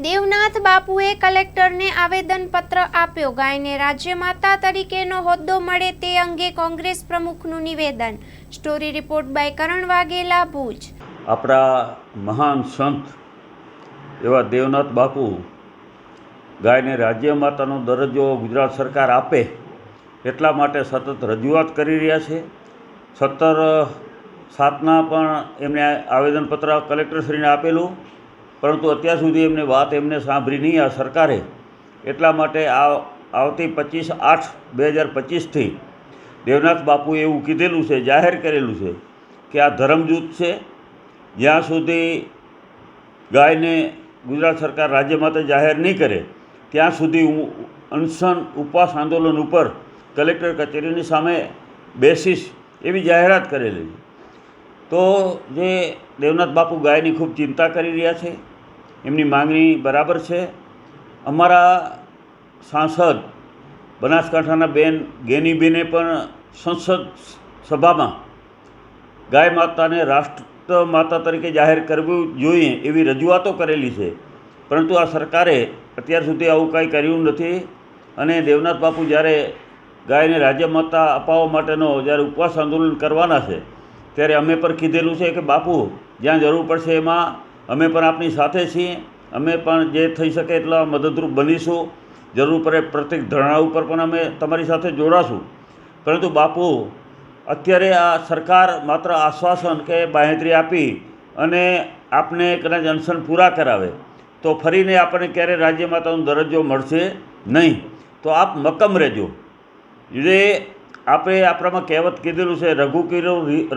દેવનાથ બાપુએ કલેક્ટરને આવેદનપત્ર આપ્યો. ગાયને રાજ્યમાતા તરીકેનો હોદ્દો મળે તે અંગે કોંગ્રેસ પ્રમુખનું નિવેદન. સ્ટોરી રિપોર્ટ બાય કરણ વાઘેલા, ભુજ. આપણા મહાન સંત એવા દેવનાથ બાપુ ગાયને રાજ્યમાતાનો દરજ્જો ગુજરાત સરકાર આપે એટલા માટે સતત રજૂઆત કરી રહ્યા છે. 17/7ના પણ એમને આવેદનપત્ર કલેક્ટરશ્રીને આપેલું, પરંતુ અત્યાર સુધી એમને વાત સાંભળી નહીં આ સરકારે. એટલા માટે આવતી 25/8/2025થી દેવનાથ બાપુએ એવું કીધેલું છે, જાહેર કરેલું છે કે આ ધર્મજૂથ છે. જ્યાં સુધી ગાયને ગુજરાત સરકાર રાજ્યમાતા જાહેર નહીં કરે ત્યાં સુધી હું અનશન ઉપવાસ આંદોલન ઉપર કલેક્ટર કચેરીની સામે બેસીશ એવી જાહેરાત કરેલી. તો જે દેવનાથ બાપુ ગાયની ખૂબ ચિંતા કરી રહ્યા છે, એમની માંગણી બરાબર છે. અમારા સાંસદ બનાસકાંઠાના બેન ગેનીબેને પણ સંસદ સભામાં ગાય માતાને રાષ્ટ્ર માતા તરીકે જાહેર કરવું જોઈએ એવી રજૂઆતો કરેલી છે, પરંતુ આ સરકારે અત્યાર સુધી આવું કાંઈ કર્યું નથી. અને દેવનાથ બાપુ જ્યારે ગાયને રાજ્યમાતા અપાવવા માટેનો જ્યારે ઉપવાસ આંદોલન કરવાના છે ત્યારે અમે પણ કીધેલું છે કે બાપુ જ્યાં જરૂર પડશે એમાં અમે પણ આપની સાથે છીએ. અમે પણ જે થઈ શકે એટલા મદદરૂપ બનીશું. જરૂર પડે પ્રત્યેક ધરણા ઉપર પણ અમે તમારી સાથે જોડાશું. પરંતુ બાપુ અત્યારે આ સરકાર માત્ર આશ્વાસન કે બાંહેધરી આપી અને આપને કદાચ અનશન પૂરા કરાવે તો ફરીને આપણને ક્યારે રાજ્યમાતાનો દરજ્જો મળશે નહીં. તો આપ મક્કમ રહેજો. જે આપણે આપણામાં કહેવત કીધેલું છે,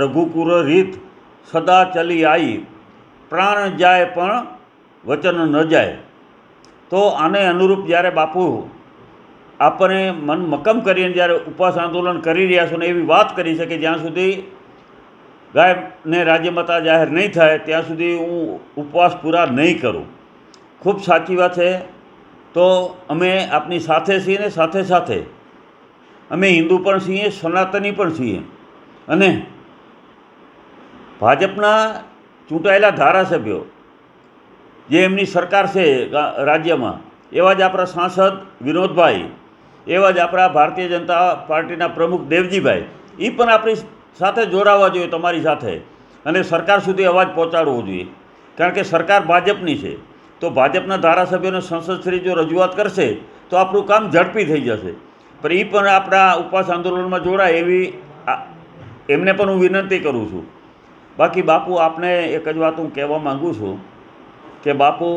રઘુકુર રીત સદા ચલી આવી, પ્રાણ જાય પણ વચન ન જાય. તો આને અનુરૂપ જ્યારે બાપુ આપણને મન મક્કમ કરીને જ્યારે ઉપવાસ આંદોલન કરી રહ્યા છો ને એવી વાત કરી છે કે જ્યાં સુધી ગાયને રાજ્યમાતા જાહેર નહીં થાય ત્યાં સુધી હું ઉપવાસ પૂરા નહીં કરું. ખૂબ સાચી વાત છે. તો અમે આપની સાથે છીએ ને સાથે સાથે અમે હિન્દુ પણ છીએ, સનાતની પણ છીએ. અને ભાજપના ચૂંટાયેલા ધારાસભ્યો જે એમની સરકાર છે રાજ્યમાં, એવા જ આપણા સાંસદ વિનોદભાઈ, એવા જ આપણા ભારતીય જનતા પાર્ટીના પ્રમુખ દેવજીભાઈ, એ પણ આપણી સાથે જોડાવા જોઈએ, તમારી સાથે. અને સરકાર સુધી અવાજ પહોંચાડવો જોઈએ, કારણ કે સરકાર ભાજપની છે. તો ભાજપના ધારાસભ્યોને સંસદશ્રી જો રજૂઆત કરશે તો આપણું કામ ઝડપી થઈ જશે. પણ એ પણ આપણા ઉપવાસ આંદોલનમાં જોડાય એવી એમને પણ હું વિનંતી કરું છું. બાકી બાપુ આપને એક જ વાત હું કહેવા માગું છું કે બાપુ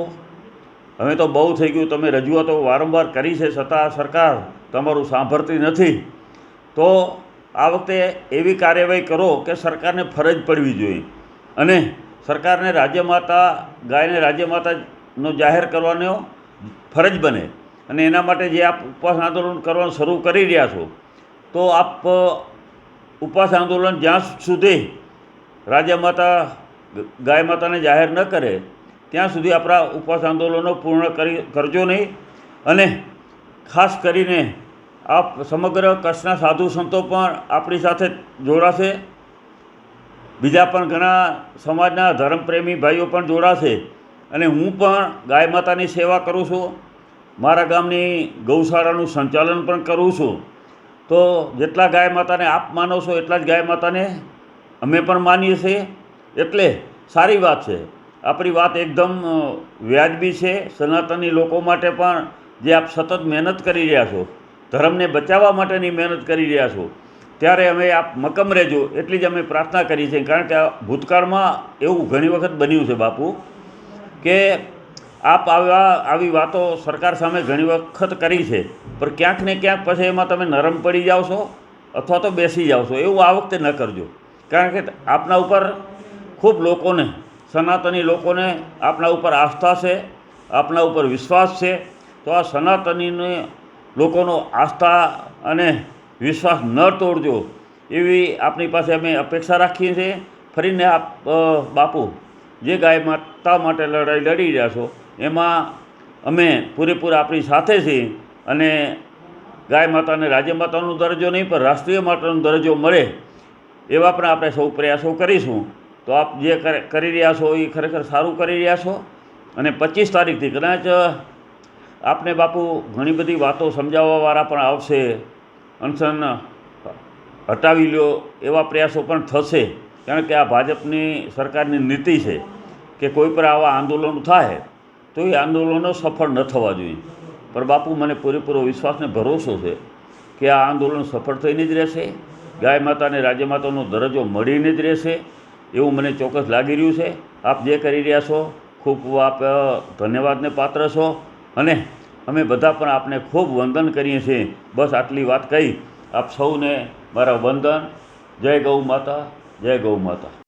હવે તો બહુ થઈ ગયું. તમે રજૂઆતો વારંવાર કરી છે, છતાં સરકાર તમારું સાંભળતી નથી. તો આ વખતે એવી કાર્યવાહી કરો કે સરકારને ફરજ પડવી જોઈએ અને સરકારને રાજ્યમાતા ગાયને રાજ્યમાતાનો જાહેર કરવાનો ફરજ બને. અને એના માટે જે આપ ઉપવાસ આંદોલન કરવાનું શરૂ કરી રહ્યા છો, તો આપ ઉપવાસ આંદોલન જ્યાં સુધી રાજ્યમાતા ગાય માતાને જાહેર ન કરે ત્યાં સુધી આપણા ઉપવાસ આંદોલનો પૂર્ણ કરજો નહીં. અને ખાસ કરીને આપ સમગ્ર કચ્છના સાધુ સંતો પણ આપણી સાથે જોડાશે. બીજા પણ ઘણા સમાજના ધર્મપ્રેમી ભાઈઓ પણ જોડાશે. અને હું પણ ગાય માતાની સેવા કરું છું. મારા ગામની ગૌશાળાનું સંચાલન પણ કરું છું. તો જેટલા ગાય માતાને આપ માનો છો એટલા જ ગાય માતાને અમે પણ માનીએ છીએ. એટલે સારી વાત છે. આપણી વાત એકદમ વ્યાજબી છે. સનાતની લોકો માટે પણ જે આપ સતત મહેનત કરી રહ્યા છો, ધર્મને બચાવવા માટેની મહેનત કરી રહ્યા છો, ત્યારે અમે આપ મક્કમ રહેજો એટલી જ અમે પ્રાર્થના કરી છે. કારણ કે ભૂતકાળમાં એવું ઘણી વખત બન્યું છે બાપુ કે આપ આવી વાતો સરકાર સામે ઘણી વખત કરી છે, પણ ક્યાંક ને ક્યાંક પછી એમાં તમે નરમ પડી જાઓ છો અથવા તો બેસી જાઓ છો. એવું આ વખતે ન કરજો, કારણ કે આપના ઉપર ખૂબ લોકોને, સનાતની લોકોને આપના ઉપર આસ્થા છે, આપના ઉપર વિશ્વાસ છે. તો આ સનાતનીને લોકોનો આસ્થા અને વિશ્વાસ ન તોડજો એવી આપની પાસે અમે અપેક્ષા રાખીએ છીએ. ફરીને આપ બાપુ જે ગાય માતા માટે લડાઈ લડી રહ્યા છો એમાં અમે પૂરેપૂરા આપણી સાથે છીએ. અને ગાય માતાને રાજ્યમાતાનો દરજ્જો નહીં પણ રાષ્ટ્રીય માતાનો દરજ્જો મળે એવા પણ આપણે સૌ પ્રયાસો કરીશું. તો આપ જે કરી રહ્યા છો એ ખરેખર સારું કરી રહ્યા છો. અને 25 તારીખથી કદાચ આપને બાપુ ઘણી બધી વાતો સમજાવવાવાળા પણ આવશે, અનશન હટાવી લ્યો એવા પ્રયાસો પણ થશે, કારણ કે આ ભાજપની સરકારની નીતિ છે કે કોઈ પર આવા આંદોલનો થાય તો એ આંદોલનો સફળ ન થવા જોઈએ. પણ બાપુ મને પૂરેપૂરો વિશ્વાસ ને ભરોસો છે કે આ આંદોલન સફળ થઈને જ રહેશે, ગાય માતાને રાજ્ય માતાનો દરજ્જો મળીને જ રહેશે એવું મને ચોક્કસ લાગી રહ્યું છે. આપ જે કરી રહ્યા છો ખૂબ આપ ધન્યવાદને પાત્ર છો અને અમે બધા પણ આપને ખૂબ વંદન કરીએ છીએ. બસ આટલી વાત કહી આપ સૌને મારા વંદન. જય ગૌ માતા, જય ગૌ માતા.